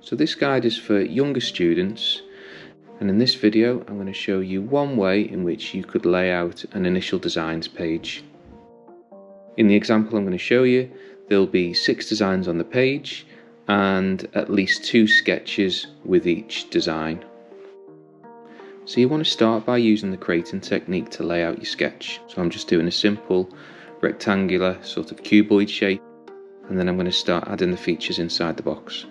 So this guide is for younger students, and in this video I'm going to show you one way in which you could lay out an initial designs page. In the example I'm going to show you, there'll be 6 designs on the page and at least 2 sketches with each design. So you want to start by using the crating technique to lay out your sketch. So I'm just doing a simple rectangular sort of cuboid shape, and then I'm going to start adding the features inside the box.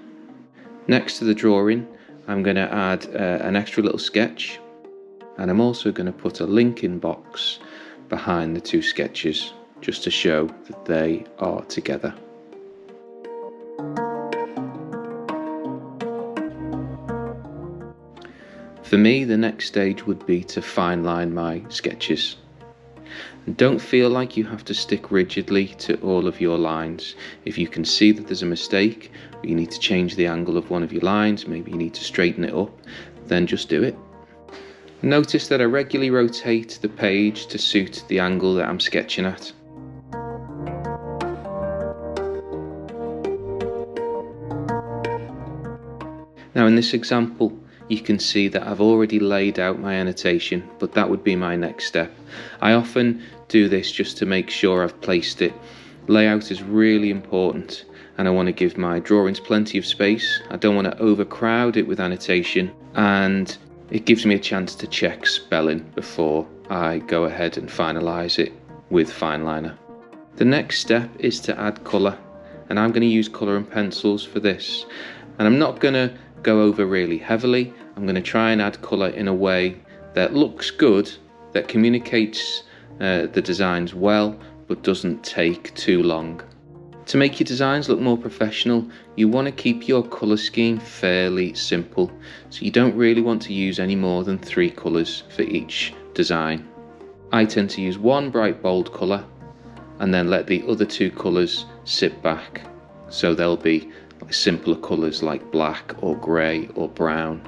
Next to the drawing, I'm going to add an extra little sketch, and I'm also going to put a linking box behind the 2 sketches just to show that they are together. For me, the next stage would be to fine line my sketches. And don't feel like you have to stick rigidly to all of your lines. If you can see that there's a mistake, or you need to change the angle of one of your lines, maybe you need to straighten it up, then just do it. Notice that I regularly rotate the page to suit the angle that I'm sketching at. Now in this example, you can see that I've already laid out my annotation, but that would be my next step. I often do this just to make sure I've placed it. Layout is really important, and I want to give my drawings plenty of space. I don't want to overcrowd it with annotation, and it gives me a chance to check spelling before I go ahead and finalize it with fineliner. The next step is to add colour, and I'm going to use colour and pencils for this. And I'm not going to go over really heavily. I'm going to try and add colour in a way that looks good, that communicates the designs well, but doesn't take too long. To make your designs look more professional, you want to keep your colour scheme fairly simple, so you don't really want to use any more than 3 colours for each design. I tend to use one bright bold colour and then let the other 2 colours sit back, so they'll be simpler colours like black or grey or brown.